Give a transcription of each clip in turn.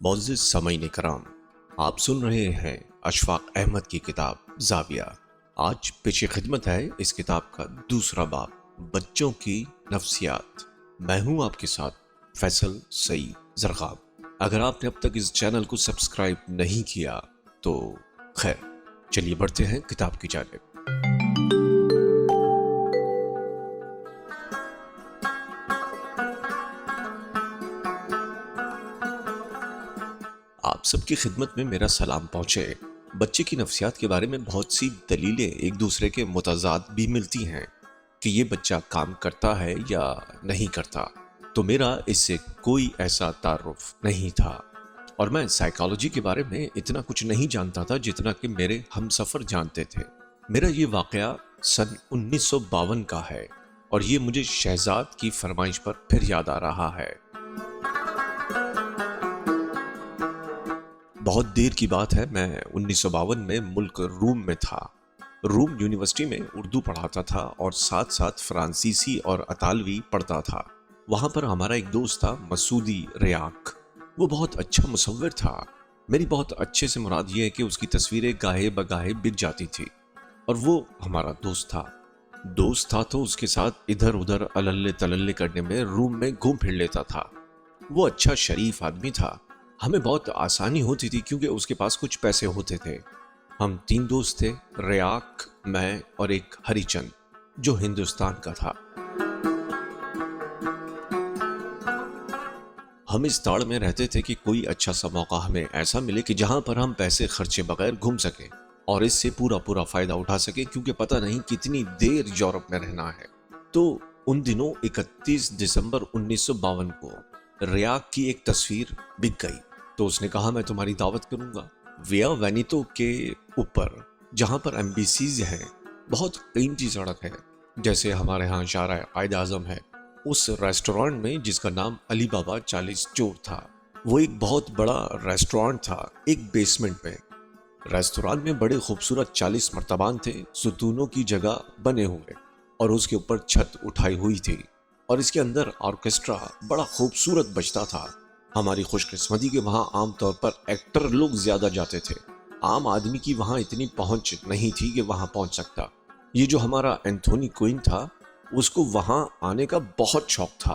मोअज़्ज़िज़ सामईन करام, आप सुन रहे हैं अशफाक अहमद की किताब ज़ाविया। आज पेश खिदमत है इस किताब का दूसरा बाब, बच्चों की नफ्सियात। मैं हूं आपके साथ फैसल सईद ज़रग़ाब। अगर आपने अब तक इस चैनल को सब्सक्राइब नहीं किया तो खैर, चलिए बढ़ते हैं किताब की जानिब। आप सबकी खिदमत में मेरा सलाम पहुँचे। बच्चे की नफ्सियात के बारे में बहुत सी दलीलें एक दूसरे के मुतज़ाद भी मिलती हैं कि ये बच्चा काम करता है या नहीं करता, तो मेरा इससे कोई ऐसा तारुफ नहीं था और मैं साइकोलॉजी के बारे में इतना कुछ नहीं जानता था जितना कि मेरे हमसफ़र जानते थे। मेरा ये वाक़या सन 1952 का है और ये मुझे शहजाद की फरमाइश पर फिर याद आ रहा है। बहुत देर की बात है, मैं 1952 में मुल्क रूम में था। रूम यूनिवर्सिटी में उर्दू पढ़ाता था और साथ साथ फ्रांसीसी और अतालवी पढ़ता था। वहाँ पर हमारा एक दोस्त था, मसूदी रियाक। वो बहुत अच्छा मुसव्विर था। मेरी बहुत अच्छे से मुराद ये है कि उसकी तस्वीरें गाहे बगाहे बिक जाती थी और वो हमारा दोस्त था तो उसके साथ इधर उधर अलल्ले तलल्ले करने में रूम में घूम फिर लेता था। वो अच्छा शरीफ आदमी था। हमें बहुत आसानी होती थी क्योंकि उसके पास कुछ पैसे होते थे। हम 3 दोस्त थे, रियाक, मैं और एक हरिचंद जो हिंदुस्तान का था। हम इस ताड़ में रहते थे कि कोई अच्छा सा मौका हमें ऐसा मिले कि जहां पर हम पैसे खर्चे बगैर घूम सके और इससे पूरा फायदा उठा सके, क्योंकि पता नहीं कितनी देर यूरोप में रहना है। तो उन दिनों 31 दिसंबर 1952 को रियाक की एक तस्वीर बिक गई। तो उसने कहा, मैं तुम्हारी दावत करूंगा विया वेनितो के ऊपर, जहां पर एम्बेसीज हैं, बहुत कीमती सड़क है, जैसे हमारे यहाँ शारा कायद आजम है। उस रेस्टोरेंट में जिसका नाम अली बाबा 40 चोर था, वो एक बहुत बड़ा रेस्टोरेंट था एक बेसमेंट में। रेस्टोरेंट में बड़े खूबसूरत 40 मर्तबान थे, सुतूनों की जगह बने हुए, और उसके ऊपर छत उठाई हुई थी और इसके अंदर ऑर्केस्ट्रा बड़ा खूबसूरत बजता था। हमारी खुशकिस्मती के वहाँ आमतौर पर एक्टर लोग ज्यादा जाते थे। आम आदमी की वहाँ इतनी पहुंच नहीं थी कि वहाँ पहुंच सकता। ये जो हमारा एंथोनी क्वीन था, उसको वहाँ आने का बहुत शौक था।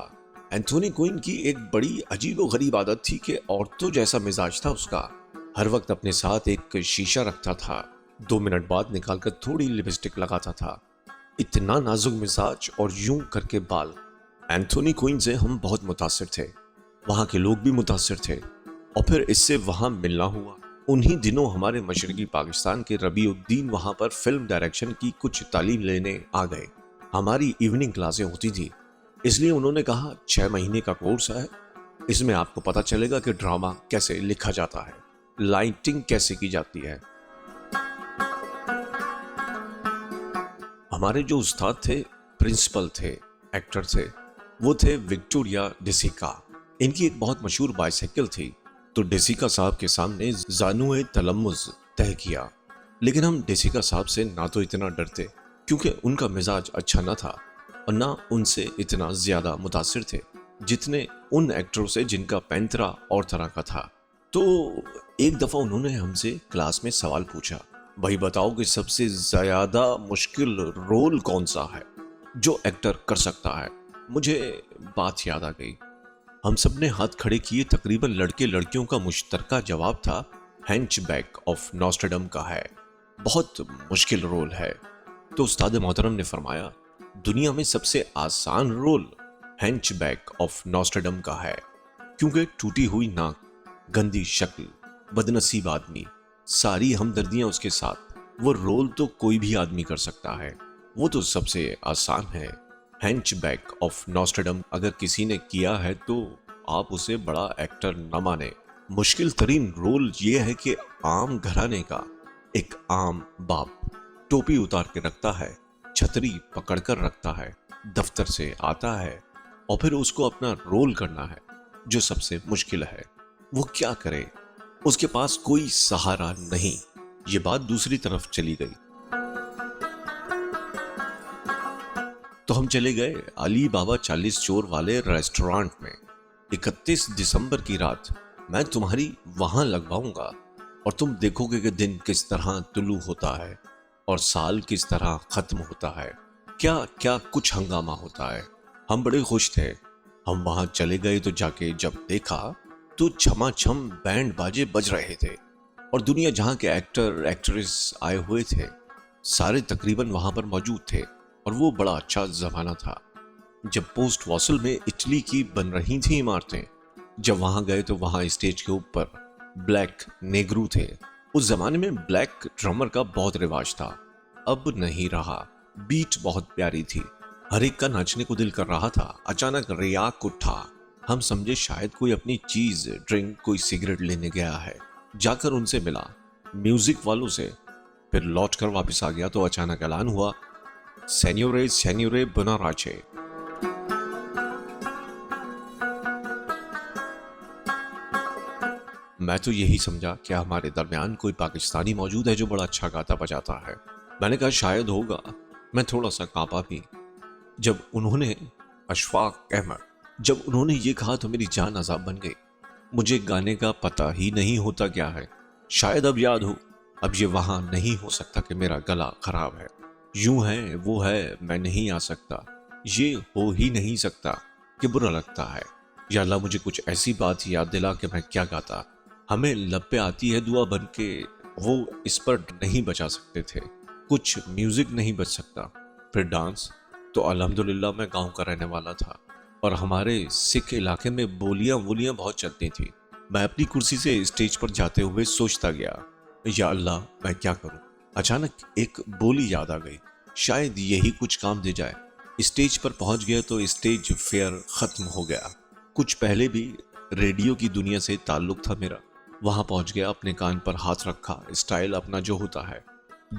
एंथोनी क्वीन की एक बड़ी अजीब गरीब आदत थी कि औरतों जैसा मिजाज था उसका। हर वक्त अपने साथ एक शीशा रखता था, 2 मिनट बाद निकालकर थोड़ी लिपस्टिक लगाता था। इतना नाजुक मिजाज और यूं करके बाल। एंथोनी क्वीन से हम बहुत मुतासिर थे, वहाँ के लोग भी मुतासिर थे, और फिर इससे वहाँ मिलना हुआ। उन्हीं दिनों हमारे मशरकी पाकिस्तान के रबीउद्दीन वहाँ पर फिल्म डायरेक्शन की कुछ तालीम लेने आ गए। हमारी इवनिंग क्लासें होती थी, इसलिए उन्होंने कहा 6 महीने का कोर्स है, इसमें आपको पता चलेगा कि ड्रामा कैसे लिखा जाता है, लाइटिंग कैसे की जाती है। हमारे जो उस्ताद थे, प्रिंसिपल थे, एक्टर थे, वो थे विक्टोरिया डिसिका। इनकी एक बहुत मशहूर बाइसाइकिल थी, तो डेसिका साहब के सामने जानुए तलम्मुज़ तय किया। लेकिन हम डेसिका साहब से ना तो इतना डरते क्योंकि उनका मिजाज अच्छा न था, और ना उनसे इतना ज्यादा मुतासिर थे जितने उन एक्टरों से जिनका पैंतरा और तरह का था। तो एक दफा उन्होंने हमसे क्लास में सवाल पूछा, भाई बताओ कि सबसे ज्यादा मुश्किल रोल कौन सा है जो एक्टर कर सकता है। मुझे बात याद आ गई। हम सब ने हाथ खड़े किए। तकरीबन लड़के लड़कियों का मुश्तरका जवाब था, हैंचबैक ऑफ नॉस्ट्रेडम का है, बहुत मुश्किल रोल है। तो उस्ताद मोहतरम ने फरमाया, दुनिया में सबसे आसान रोल हैंचबैक ऑफ नॉस्ट्रेडम का है, क्योंकि टूटी हुई नाक, गंदी शक्ल, बदनसीब आदमी, सारी हमदर्दियां उसके साथ, वो रोल तो कोई भी आदमी कर सकता है, वो तो सबसे आसान है। हैंचबैक ऑफ नॉस्ट्रेडम अगर किसी ने किया है तो आप उसे बड़ा एक्टर न माने। मुश्किल तरीन रोल ये है कि आम घराने का एक आम बाप टोपी उतार के रखता है, छतरी पकड़कर रखता है, दफ्तर से आता है और फिर उसको अपना रोल करना है जो सबसे मुश्किल है। वो क्या करे, उसके पास कोई सहारा नहीं। ये बात दूसरी तरफ चली गई तो हम चले गए अली बाबा 40 चोर वाले रेस्टोरेंट में। 31 दिसंबर की रात میں تمہاری وہاں لگواؤں گا اور تم دیکھو گے کہ دن کس طرح طلوع ہوتا ہے اور سال کس طرح ختم ہوتا ہے. کیا کیا کچھ ہنگامہ ہوتا ہے. ہم بڑے خوش تھے. ہم وہاں چلے گئے تو جا کے جب دیکھا تو چھما چھم بینڈ باجے بج رہے تھے اور دنیا جہاں کے ایکٹر ایکٹریس آئے ہوئے تھے سارے تقریباً وہاں پر موجود تھے اور وہ بڑا اچھا زمانہ تھا جب پوسٹ واصل میں اٹلی کی بن رہی تھیں عمارتیں. جب وہاں گئے تو وہاں اسٹیج کے اوپر بلیک نیگرو تھے. اس زمانے میں بلیک ڈرمر کا بہت رواج تھا. اب نہیں رہا. بیٹ بہت پیاری تھی. ہر ایک کا ناچنے کو دل کر رہا تھا. اچانک ریاک اٹھا. ہم سمجھے شاید کوئی اپنی چیز ڈرنک کوئی سگریٹ لینے گیا ہے. جا کر ان سے ملا میوزک والوں سے. پھر لوٹ کر واپس آ گیا تو اچانک اعلان ہوا سینیورے سینیورے بناراچے. میں تو یہی سمجھا کہ ہمارے درمیان کوئی پاکستانی موجود ہے جو بڑا اچھا گاتا بجاتا ہے. میں نے کہا شاید ہوگا. میں تھوڑا سا کانپا بھی. جب انہوں نے اشفاق احمد جب انہوں نے یہ کہا تو میری جان عذاب بن گئی. مجھے گانے کا پتہ ہی نہیں ہوتا کیا ہے. شاید اب یاد ہو. اب یہ وہاں نہیں ہو سکتا کہ میرا گلا خراب ہے. یوں ہے وہ ہے میں نہیں آ سکتا. یہ ہو ہی نہیں سکتا کہ برا لگتا ہے. یا اللہ مجھے کچھ ایسی بات یاد دلا کہ میں کیا گاتا. ہمیں لب پہ آتی ہے دعا بن کے وہ اس پر نہیں بچا سکتے تھے. کچھ میوزک نہیں بچ سکتا. پھر ڈانس تو الحمدللہ میں گاؤں کا رہنے والا تھا اور ہمارے سکھ علاقے میں بولیاں بہت چلتی تھیں. میں اپنی کرسی سے اسٹیج پر جاتے ہوئے سوچتا گیا یا اللہ میں کیا کروں. اچانک ایک بولی یاد آ گئی. شاید یہی کچھ کام دے جائے. اسٹیج پر پہنچ گیا تو اسٹیج فیئر ختم ہو گیا. کچھ پہلے بھی ریڈیو کی دنیا سے تعلق تھا میرا. وہاں پہنچ گیا. اپنے کان پر ہاتھ رکھا. اسٹائل اپنا جو ہوتا ہے.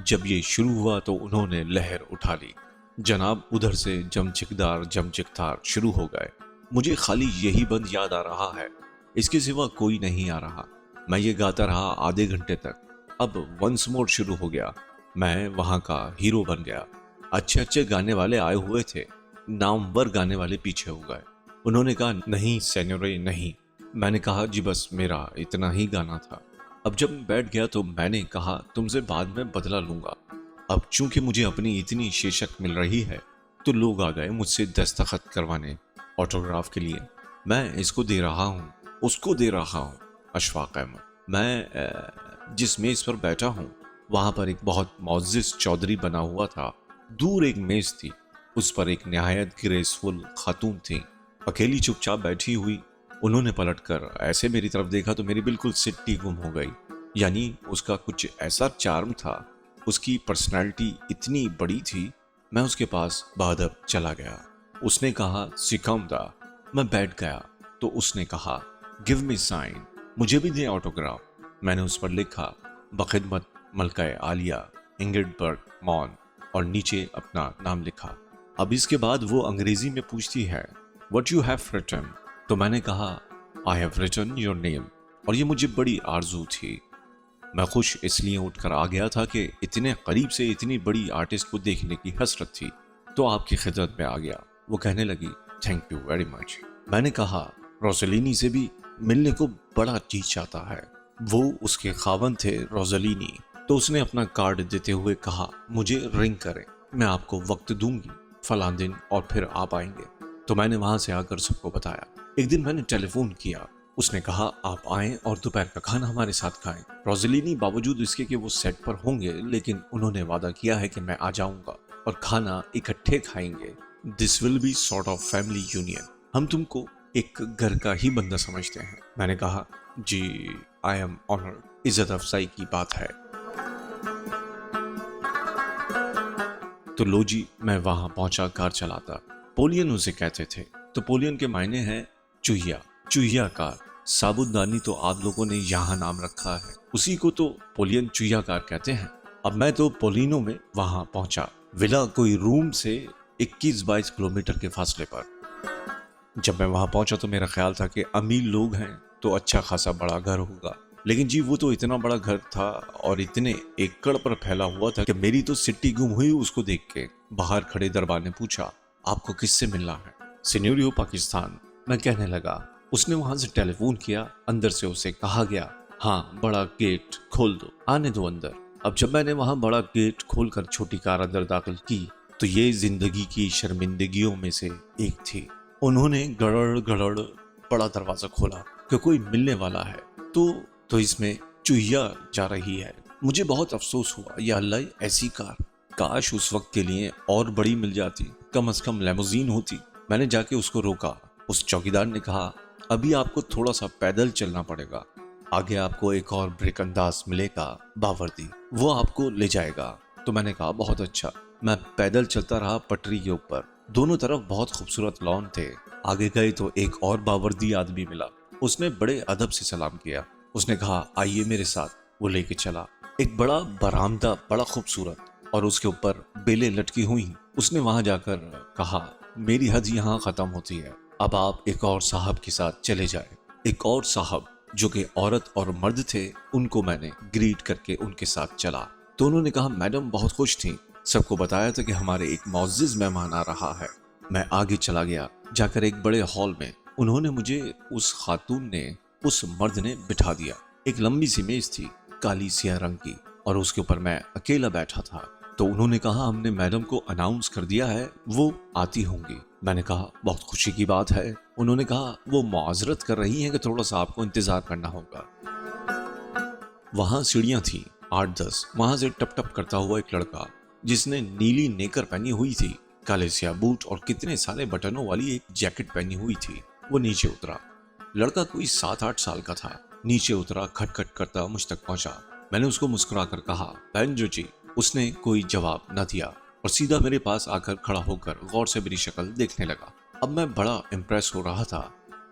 جب یہ شروع ہوا تو انہوں نے لہر اٹھا لی. جناب ادھر سے جمچکدار جمچکدار شروع ہو گئے. مجھے خالی یہی بند یاد آ رہا ہے. اس کے سوا کوئی نہیں آ رہا. میں یہ گاتا رہا آدھے گھنٹے تک. اب ونس مور شروع ہو گیا. میں وہاں کا ہیرو بن گیا. اچھے اچھے گانے والے آئے ہوئے تھے. نامور گانے والے پیچھے ہو گئے. انہوں نے کہا نہیں سینیورے نہیں. میں نے کہا جی بس میرا اتنا ہی گانا تھا. اب جب بیٹھ گیا تو میں نے کہا تم سے بعد میں بدلہ لوں گا. اب چونکہ مجھے اپنی اتنی شیشت مل رہی ہے تو لوگ آ گئے مجھ سے دستخط کروانے آٹوگراف کے لیے. میں اس کو دے رہا ہوں اس کو دے رہا ہوں. اشفاق احمد میں جس میز پر بیٹھا ہوں وہاں پر ایک بہت معزز چودھری بنا ہوا تھا. دور ایک میز تھی. اس پر ایک نہایت گریسفل خاتون تھی اکیلی چپ چاپ بیٹھی ہوئی. انہوں نے پلٹ کر ایسے میری طرف دیکھا تو میری بالکل سٹی گم ہو گئی. یعنی اس کا کچھ ایسا چارم تھا. اس کی پرسنالٹی اتنی بڑی تھی. میں اس کے پاس بادب چلا گیا. اس نے کہا سکم دا. میں بیٹھ گیا تو اس نے کہا گیو می سائن. مجھے بھی دیں آٹوگراف. میں نے اس پر لکھا بخدمت ملکہ عالیہ انگرڈ برگ مون اور نیچے اپنا نام لکھا. اب اس کے بعد وہ انگریزی میں پوچھتی ہے What you have written؟ تو میں نے کہا I have written your name اور یہ مجھے بڑی آرزو تھی. میں خوش اس لیے اٹھ کر آ گیا تھا کہ اتنے قریب سے اتنی بڑی آرٹسٹ کو دیکھنے کی حسرت تھی. تو آپ کی خدمت میں آ گیا. وہ کہنے لگی تھینک یو ویری مچ. میں نے کہا روزلینی سے بھی ملنے کو بڑا جی چاہتا ہے. وہ اس کے خاوند تھے روزلینی. تو اس نے اپنا کارڈ دیتے ہوئے کہا مجھے رنگ کریں. میں آپ کو وقت دوں گی فلاں دن اور پھر آپ آئیں گے. تو میں نے وہاں سے آ کر سب کو بتایا. ایک دن میں نے ٹیلی فون کیا. اس نے کہا آپ آئیں اور دوپہر کا کھانا ہمارے ساتھ کھائیں. روزلینی باوجود اس کے کہ وہ سیٹ پر ہوں گے لیکن انہوں نے وعدہ کیا ہے کہ میں آ جاؤں گا اور کھانا اکٹھے کھائیں گے. This will be sort of family union. ہم تم کو ایک گھر کا ہی بندہ سمجھتے ہیں. میں نے کہا جی آئی ایم آنرڈ. عزت افزائی کی بات ہے. تو لو جی میں وہاں پہنچا کار چلاتا. پولین اسے کہتے تھے. تو پولین کے معنی ہے چوہیا. چوہیا کار. ثابت دانی تو آپ لوگوں نے یہاں نام رکھا ہے. اسی کو تو پولین چوہیا کار کہتے ہیں. اب میں تو پولینو میں وہاں پہنچا. ولا کوئی روم سے 21-22 کلومیٹر کے فاصلے پر. جب میں وہاں پہنچا تو میرا خیال تھا کہ امیر لوگ ہیں تو اچھا خاصا بڑا گھر ہوگا. لیکن جی وہ تو اتنا بڑا گھر تھا اور اتنے ایکڑ پر پھیلا ہوا تھا کہ میری تو سٹی گم ہوئی اس کو دیکھ کے. باہر کھڑے دربار نے پوچھا آپ کو کس سے ملنا ہے؟ سینیوریو پاکستان. میں کہنے لگا उसने वहां से टेलीफोन किया, अंदर से उसे कहा गया, हाँ बड़ा गेट खोल दो, आने दो अंदर। अब जब मैंने वहां बड़ा गेट खोलकर छोटी कार अंदर दाखिल की तो ये जिंदगी की शर्मिंदगियों में से एक थी। उन्होंने गड़ड़ गड़ड़ बड़ा दरवाजा खोला कि कोई मिलने वाला है तो इसमें चुहिया जा रही है। मुझे बहुत अफसोस हुआ, या अल्लाह ऐसी कार, काश उस वक्त के लिए और बड़ी मिल जाती, कम से कम लेमोजीन होती। मैंने जाके उसको रोका। उस चौकीदार ने कहा, अभी आपको थोड़ा सा पैदल चलना पड़ेगा, आगे आपको एक और ब्रेक अंदाज मिलेगा बावर्दी, वो आपको ले जाएगा। तो मैंने कहा बहुत अच्छा। मैं पैदल चलता रहा पटरी के ऊपर। दोनों तरफ बहुत खूबसूरत लॉन थे। आगे गए तो एक और बावर्दी आदमी मिला। उसने बड़े अदब से सलाम किया। उसने कहा, आइए मेरे साथ। वो लेके चला। एक बड़ा बरामदा, बड़ा खूबसूरत, और उसके ऊपर बेलें लटकी हुई। उसने वहां जाकर कहा, मेरी हद यहाँ खत्म होती है, अब आप एक और साहब के साथ चले जाएं। एक और साहब जो कि औरत और मर्द थे, उनको मैंने ग्रीट करके उनके साथ चला। तो उन्होंने कहा, मैडम बहुत खुश थी, सबको बताया था कि हमारे एक मुअज़्ज़िज़ मेहमान आ रहा है। मैं आगे चला गया। जाकर एक बड़े हॉल में उन्होंने मुझे उस मर्द ने बिठा दिया। एक लंबी सी मेज थी, काली सियाह रंग की, और उसके ऊपर मैं अकेला बैठा था। तो उन्होंने कहा, हमने मैडम को अनाउंस कर दिया है, वो आती होंगी। मैंने कहा, बहुत खुशी की बात है। उन्होंने कहा, वो माजरत कर रही हैं कि थोड़ा सा आपको इंतजार करना होगा। वहां सीढ़ियां थी 8-10। वहां से टप टप करता हुआ एक लड़का, जिसने नीली नेकर पहनी हुई थी, काले स्याह बूट और कितने सारे बटनों वाली एक जैकेट पहनी हुई थी, वो नीचे उतरा। लड़का कोई 7-8 साल का था। नीचे उतरा, खटखट करता मुझ तक पहुंचा। मैंने उसको मुस्कुराकर कहा, बैंजो जी। उसने कोई जवाब न दिया और सीधा मेरे पास आकर खड़ा होकर गौर से मेरी शक्ल देखने लगा। अब मैं बड़ा इम्प्रेस हो रहा था।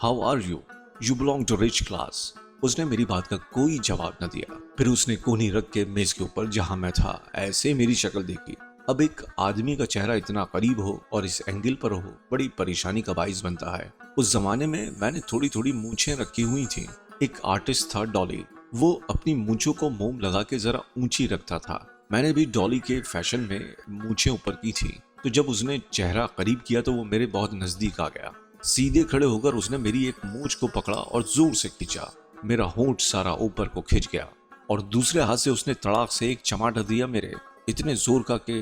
How are you? You belong to rich class. उसने मेरी बात का कोई जवाब न दिया। फिर उसने कोहनी रख के मेज के ऊपर जहां मैं था ऐसे मेरी शक्ल देखी। अब एक आदमी का चेहरा इतना करीब हो और इस एंगल पर हो, बड़ी परेशानी का बाइस बनता है। उस जमाने में मैंने थोड़ी थोड़ी मूछें रखी हुई थी। एक आर्टिस्ट था डॉली, वो अपनी मूछों को मोम लगा के जरा ऊंची रखता था। मैंने भी डॉली के फैशन में मूछें ऊपर की थी। तो जब उसने चेहरा करीब किया तो वो मेरे बहुत नजदीक आ गया। सीधे खड़े होकर उसने मेरी एक मूछ को पकड़ा और जोर से खींचा। मेरा होंठ सारा ऊपर को खिंच गया और दूसरे हाथ से उसने तड़ाक से एक चमाटा दिया मेरे, इतने जोर का कि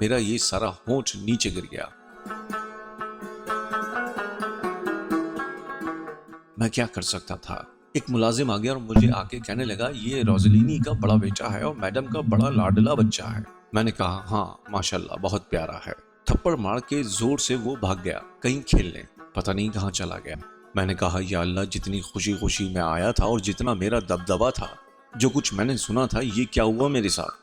मेरा ये सारा होंठ नीचे गिर गया। मैं क्या कर सकता था। एक मुलाजिम आ गया और मुझे आके कहने लगा, ये रोजलिनी का बड़ा बेटा है और मैडम का बड़ा लाडला बच्चा है। मैंने कहा, हाँ माशाल्लाह, बहुत प्यारा है। थप्पड़ मार के जोर से वो भाग गया कहीं खेलने, पता नहीं कहाँ चला गया। मैंने कहा, या अल्लाह, जितनी खुशी खुशी मैं आया था और जितना मेरा दबदबा था, जो कुछ मैंने सुना था, ये क्या हुआ मेरे साथ।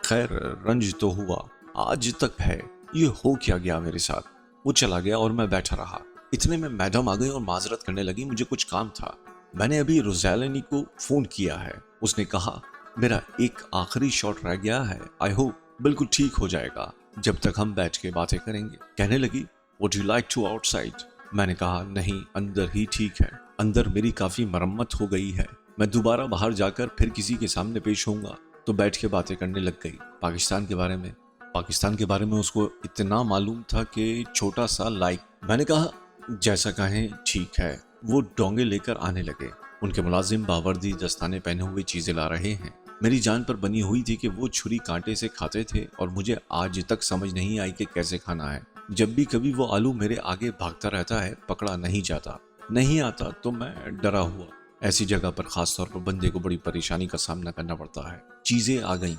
खैर, रंज तो हुआ, आज तक है, ये हो क्या गया मेरे साथ। वो चला गया और मैं बैठा रहा। इतने में मैडम आ गई और माजरत करने लगी, मुझे कुछ काम था, मैंने अभी रोज़ैलिनी को फोन किया है। उसने कहा, मेरा एक आखिरी शॉट रह गया है, आई होप बिल्कुल ठीक हो जाएगा जब तक हम बैठ के बातें करेंगे। कहने लगी, would you like to outside? मैंने कहा, नहीं, अंदर ही ठीक है, अंदर मेरी काफी मरम्मत हो गई है, मैं दोबारा बाहर जाकर फिर किसी के सामने पेश होऊंगा। तो बैठ के बातें करने लग गई पाकिस्तान के बारे में उसको इतना मालूम था कि छोटा सा लाइक। मैंने कहा, जैसा कहें ठीक है। वो डोंगे लेकर आने लगे। उनके मुलाजिम बावर्दी दस्ताने पहने हुए चीजें ला रहे हैं। मेरी जान पर बनी हुई थी कि वो छुरी कांटे से खाते थे और मुझे आज तक समझ नहीं आई कि कैसे खाना है। जब भी कभी वो आलू मेरे आगे भागता रहता है, पकड़ा नहीं जाता, नहीं आता तो मैं डरा हुआ। ऐसी जगह पर खास तौर पर बंदे को बड़ी परेशानी का सामना करना पड़ता है। चीजें आ गईं।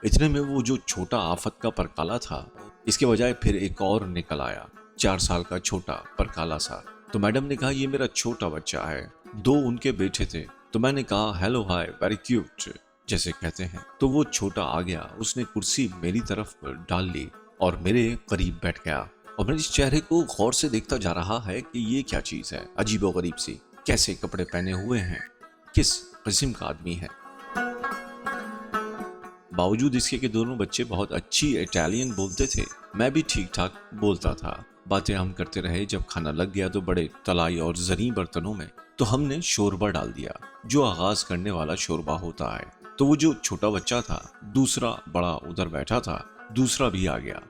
इतने में वो जो छोटा आफत का परकाला था, इसके बजाय फिर एक और निकल आया, 4 साल का छोटा परकाला सा। तो मैडम ने कहा, ये मेरा छोटा बच्चा है। 2 उनके बेटे थे। तो मैंने कहा, हेलो, हाय, वेरी क्यूट जैसे कहते हैं। तो वो छोटा आ गया, उसने कुर्सी मेरी तरफ डाल ली और मेरे करीब बैठ गया और मेरे चेहरे को गौर से देखता जा रहा है कि ये क्या चीज है, अजीबो गरीब सी, कैसे कपड़े पहने हुए हैं, किस किस्म का आदमी है। बावजूद इसके कि दोनों बच्चे बहुत अच्छी इटालियन बोलते थे, मैं भी ठीक ठाक बोलता था। बातें हम करते रहे। जब खाना लग गया तो बड़े तलाई और जरी बर्तनों में तो हमने शोरबा डाल दिया, जो आगाज करने वाला शोरबा होता है। तो वो जो छोटा बच्चा था, दूसरा बड़ा उधर बैठा था, दूसरा भी आ गया।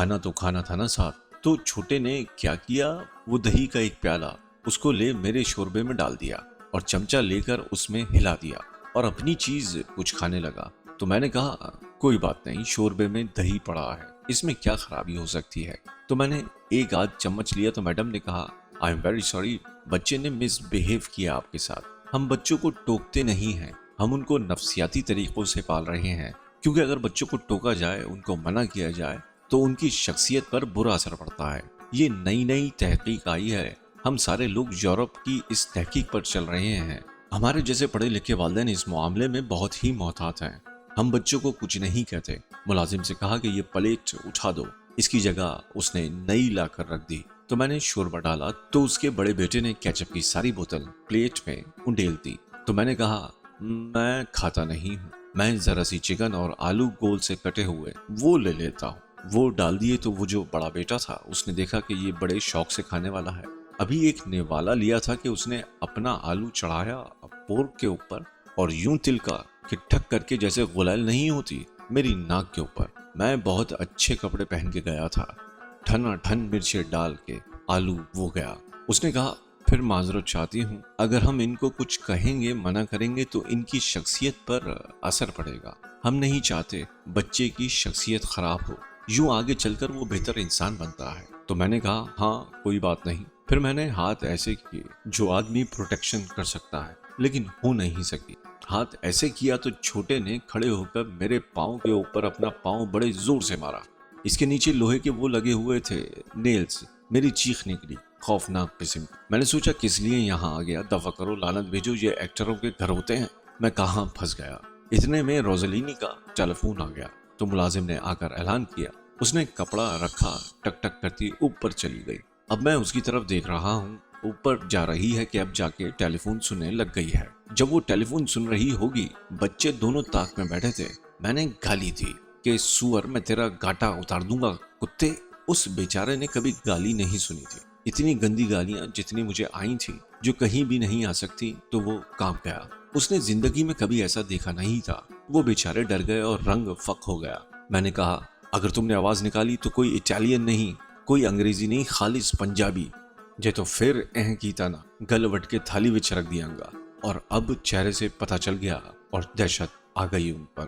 کھانا تو کھانا تھا نا صاحب. تو چھوٹے نے کیا کیا, وہ دہی کا ایک پیالہ اس کو لے میرے شوربے میں ڈال دیا اور چمچہ لے کر اس میں ہلا دیا اور اپنی چیز کچھ کھانے لگا. تو میں نے کہا کوئی بات نہیں, شوربے میں دہی پڑا ہے, اس میں کیا خرابی ہو سکتی ہے. تو میں نے ایک آدھ چمچ لیا تو میڈم نے کہا آئی ایم ویری سوری, بچے نے مس بہیو کیا آپ کے ساتھ. ہم بچوں کو ٹوکتے نہیں ہیں, ہم ان کو نفسیاتی طریقوں سے پال رہے ہیں, کیونکہ اگر بچوں کو ٹوکا جائے, ان کو منع کیا جائے تو ان کی شخصیت پر برا اثر پڑتا ہے. یہ نئی تحقیق آئی ہے, ہم سارے لوگ یورپ کی اس تحقیق پر چل رہے ہیں. ہمارے جیسے پڑھے لکھے والدین اس معاملے میں بہت ہی محتاط ہیں. ہم بچوں کو کچھ نہیں کہتے. ملازم سے کہا کہ یہ پلیٹ اٹھا دو, اس کی جگہ اس نے نئی لا کر رکھ دی. تو میں نے شوربہ ڈالا تو اس کے بڑے بیٹے نے کیچپ کی ساری بوتل پلیٹ میں انڈیل دی. تو میں نے کہا میں کھاتا نہیں ہوں, میں ذرا سی چکن اور آلو گول سے کٹے ہوئے وہ لے لیتا ہوں. وہ ڈال دیے تو وہ جو بڑا بیٹا تھا اس نے دیکھا کہ یہ بڑے شوق سے کھانے والا ہے. ابھی ایک نے والا لیا تھا کہ اس نے اپنا آلو چڑھایا پورک کے اوپر اور یوں تلکا کہ ٹھک کر کے جیسے غلیل نہیں ہوتی میری ناک کے اوپر. میں بہت اچھے کپڑے پہن کے گیا تھا, ٹھنا ٹھن مرچیں ڈال کے آلو وہ گیا. اس نے کہا پھر معذرت چاہتی ہوں, اگر ہم ان کو کچھ کہیں گے, منع کریں گے تو ان کی شخصیت پر اثر پڑے گا. ہم نہیں چاہتے بچے کی شخصیت خراب ہو, یوں آگے چل کر وہ بہتر انسان بنتا ہے. تو میں نے کہا ہاں کوئی بات نہیں. پھر میں نے ہاتھ ایسے کیے جو آدمی پروٹیکشن کر سکتا ہے لیکن ہو نہیں سکی. ہاتھ ایسے کیا تو چھوٹے نے کھڑے ہو کر میرے پاؤں کے اوپر اپنا پاؤں بڑے زور سے مارا. اس کے نیچے لوہے کے وہ لگے ہوئے تھے نیلز. میری چیخ نکلی خوفناک قسم. میں نے سوچا کس لیے یہاں آ گیا, دفع کرو, لعنت بھیجو, یہ ایکٹروں کے گھر ہوتے ہیں. میں کہاں پھنس گیا. اتنے میں روزلینی کا ٹیلیفون آ گیا تو ملازم نے آ کر اعلان کیا. اس نے کپڑا رکھا, ٹک ٹک کرتی اوپر چلی گئی. اب میں اس کی طرف دیکھ رہا ہوں, اوپر جا رہی ہے کہ اب جا کے ٹیلی فون سننے لگ گئی ہے. جب وہ ٹیلی فون سن رہی ہوگی, بچے دونوں طاق میں بیٹھے تھے. میں نے گالی دی کہ سور, میں تیرا گاٹا اتار دوں گا کتے. اس بیچارے نے کبھی گالی نہیں سنی تھی. اتنی گندی گالیاں جتنی مجھے آئی تھی جو کہیں بھی نہیں آ سکتی تو وہ کانپ گیا. اس نے زندگی میں کبھی ایسا دیکھا نہیں تھا. وہ بیچارے ڈر گئے اور رنگ فق ہو گیا. میں نے کہا اگر تم نے آواز نکالی تو کوئی اٹالین نہیں, کوئی انگریزی نہیں, خالص پنجابی. جے تو پھر کیتا نا گل وٹ کے تھالی وچ رکھ دیا گا. اور اب چہرے سے پتہ چل گیا اور دہشت آ گئی ان پر.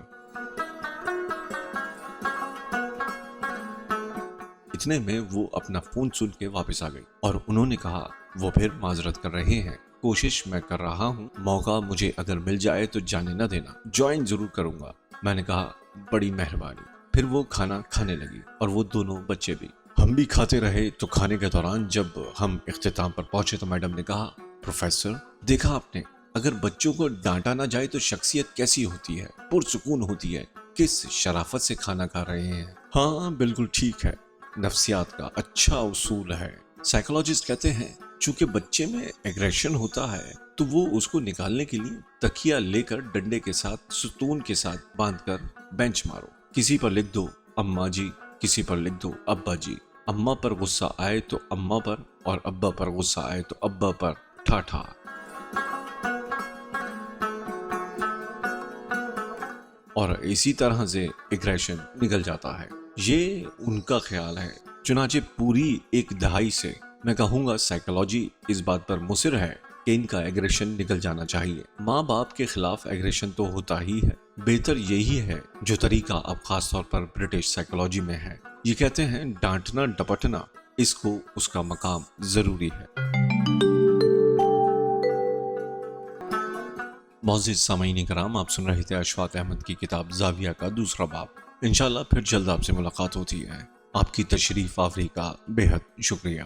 اتنے میں وہ اپنا فون سن کے واپس آ گئی اور انہوں نے کہا وہ پھر معذرت کر رہے ہیں, کوشش میں کر رہا ہوں, موقع مجھے اگر مل جائے تو جانے نہ دینا, جوائن ضرور کروں گا. میں نے کہا بڑی مہربانی. پھر وہ کھانا کھانے لگی اور وہ دونوں بچے بھی. ہم بھی کھاتے رہے. تو کھانے کے دوران جب ہم اختتام پر پہنچے تو میڈم نے کہا پروفیسر دیکھا آپ نے, اگر بچوں کو ڈانٹا نہ جائے تو شخصیت کیسی ہوتی ہے, پرسکون ہوتی ہے, کس شرافت سے کھانا کھا رہے ہیں. ہاں بالکل ٹھیک ہے, نفسیات کا اچھا اصول ہے. سائیکولوجسٹ کہتے ہیں چونکہ بچے میں ایگریشن ہوتا ہے تو وہ اس کو نکالنے کے لیے تکیہ لے کر ڈنڈے کے ساتھ ستون کے ساتھ باندھ کر بینچ مارو. کسی پر لکھ دو اماں جی, کسی پر لکھ دو ابا جی. اماں پر غصہ آئے تو اماں پر, اور ابا پر غصہ آئے تو ابا پر. ٹھا. اور اسی طرح سے ایگریشن نکل جاتا ہے. یہ ان کا خیال ہے. چنانچہ پوری ایک دہائی سے میں کہوں گا سائیکالوجی اس بات پر مصر ہے کہ ان کا ایگریشن نکل جانا چاہیے. ماں باپ کے خلاف ایگریشن تو ہوتا ہی ہے. بہتر یہی ہے جو طریقہ اب خاص طور پر برٹش سائیکالوجی میں ہے. یہ کہتے ہیں ڈانٹنا ڈپٹنا, اس کو اس کا مقام ضروری ہے. معزز سامعین کرام, آپ سن رہے تھے اشفاق احمد کی کتاب زاویہ کا دوسرا باب. انشاءاللہ پھر جلد آپ سے ملاقات ہوتی ہے. آپ کی تشریف آوری کا بے حد شکریہ.